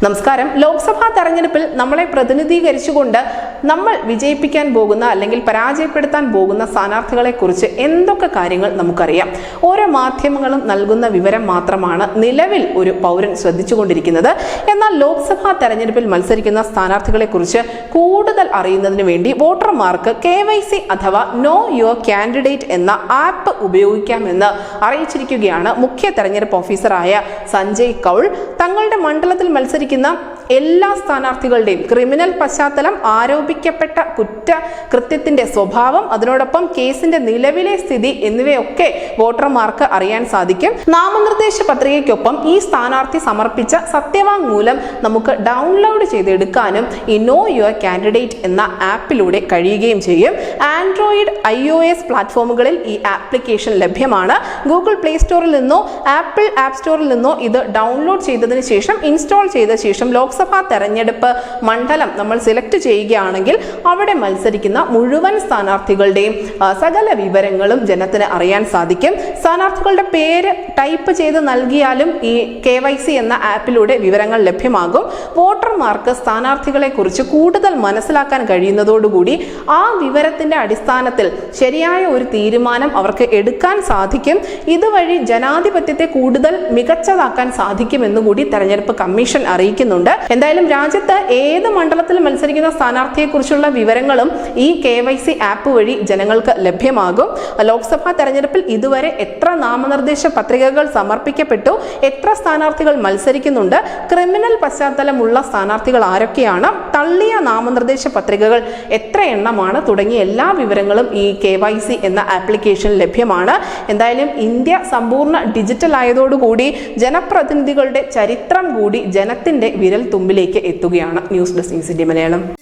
നമസ്കാരം. ലോക്സഭാ തെരഞ്ഞെടുപ്പിൽ നമ്മളെ പ്രതിനിധീകരിച്ചുകൊണ്ട് നമ്മൾ വിജയിപ്പിക്കാൻ പോകുന്ന അല്ലെങ്കിൽ പരാജയപ്പെടുത്താൻ പോകുന്ന സ്ഥാനാർത്ഥികളെ കുറിച്ച് എന്തൊക്കെ കാര്യങ്ങൾ നമുക്കറിയാം. ഓരോ മാധ്യമങ്ങളും നൽകുന്ന വിവരം മാത്രമാണ് നിലവിൽ ഒരു പൗരൻ ശ്രദ്ധിച്ചുകൊണ്ടിരിക്കുന്നത്. എന്നാൽ ലോക്സഭാ തെരഞ്ഞെടുപ്പിൽ മത്സരിക്കുന്ന സ്ഥാനാർത്ഥികളെ കുറിച്ച് കൂടുതൽ അറിയുന്നതിന് വേണ്ടി വോട്ടർമാർക്ക് KYC അഥവാ നോ യുവർ കാൻഡിഡേറ്റ് എന്ന ആപ്പ് ഉപയോഗിക്കാമെന്ന് അറിയിച്ചിരിക്കുകയാണ് മുഖ്യ തെരഞ്ഞെടുപ്പ് ഓഫീസറായ സഞ്ജയ് കൗൾ. തങ്ങളുടെ മണ്ഡലത്തിൽ മത്സരിക്കുന്ന എല്ലാ സ്ഥാനാർത്ഥികളുടെയും ക്രിമിനൽ പശ്ചാത്തലം, ആരോപിക്കപ്പെട്ട കുറ്റകൃത്യത്തിന്റെ സ്വഭാവം, അതിനോടൊപ്പം കേസിന്റെ നിലവിലെ സ്ഥിതി എന്നിവയൊക്കെ വോട്ടർമാർക്ക് അറിയാൻ സാധിക്കും. നാമനിർദ്ദേശ പത്രികയ്ക്കൊപ്പം ഈ സ്ഥാനാർത്ഥി സമർപ്പിച്ച സത്യവാങ്മൂലം നമുക്ക് ഡൗൺലോഡ് ചെയ്തെടുക്കാനും ഈ നോ യുവർ കാൻഡിഡേറ്റ് എന്ന ആപ്പിലൂടെ കഴിയുകയും ചെയ്യും. ആൻഡ്രോയിഡ്, iOS പ്ലാറ്റ്ഫോമുകളിൽ ഈ ആപ്ലിക്കേഷൻ ലഭ്യമാണ്. ഗൂഗിൾ പ്ലേ സ്റ്റോറിൽ നിന്നോ ആപ്പിൾ ആപ്പ് സ്റ്റോറിൽ നിന്നോ ഇത് ഡൗൺലോഡ് ചെയ്തതിന് ശേഷം ഇൻസ്റ്റാൾ ചെയ്ത ശേഷം ലോക്സഭാ തെരഞ്ഞെടുപ്പ് മണ്ഡലം നമ്മൾ സെലക്ട് ചെയ്യുകയാണെങ്കിൽ അവിടെ മത്സരിക്കുന്ന മുഴുവൻ സ്ഥാനാർത്ഥികളുടെയും സകല വിവരങ്ങളും ജനത്തിന് അറിയാൻ സാധിക്കും. സ്ഥാനാർത്ഥികളുടെ പേര് ടൈപ്പ് ചെയ്ത് നൽകിയാലും ഈ KYC എന്ന ആപ്പിലൂടെ വിവരങ്ങൾ ലഭ്യമാകും. വോട്ടർമാർക്ക് സ്ഥാനാർത്ഥികളെ കുറിച്ച് കൂടുതൽ മനസ്സിലാക്കാൻ കഴിയുന്നതോടുകൂടി ആ വിവരത്തിന്റെ അടിസ്ഥാനത്തിൽ ശരിയായ ഒരു തീരുമാനം അവർക്ക് എടുക്കാൻ സാധിക്കും. ഇതുവഴി ജനാധിപത്യത്തെ കൂടുതൽ മികച്ചതാക്കാൻ സാധിക്കുമെന്നുകൂടി തെരഞ്ഞെടുപ്പ് കമ്മീഷൻ അറിയിക്കുന്നുണ്ട്. എന്തായാലും രാജ്യത്ത് ഏത് മണ്ഡലത്തിൽ മത്സരിക്കുന്ന സ്ഥാനാർത്ഥിയെ കുറിച്ചുള്ള വിവരങ്ങളും ഈ KYC ആപ്പ് വഴി ജനങ്ങൾക്ക് ലഭ്യമാകും. ലോക്സഭാ തെരഞ്ഞെടുപ്പിൽ ഇതുവരെ എത്ര നാമനിർദ്ദേശ പത്രികകൾ സമർപ്പിക്കപ്പെട്ടു, എത്ര സ്ഥാനാർത്ഥികൾ മത്സരിക്കുന്നുണ്ട്, ക്രിമിനൽ പശ്ചാത്തലമുള്ള സ്ഥാനാർത്ഥികൾ ആരൊക്കെയാണ്, തള്ളിയ നാമനിർദ്ദേശ പത്രികകൾ എത്ര എണ്ണമാണ് തുടങ്ങിയ എല്ലാ വിവരങ്ങളും ഈ KYC എന്ന ആപ്ലിക്കേഷൻ ലഭ്യമാണ്. എന്തായാലും ഇന്ത്യ സമ്പൂർണ്ണ ഡിജിറ്റൽ ആയതോടുകൂടി ജനപ്രതിനിധികളുടെ ചരിത്രം കൂടി ജനത്തിന്റെ വിരൽ തുമ്പിലേക്ക് എത്തുകയാണ്. News desk India Malayalam.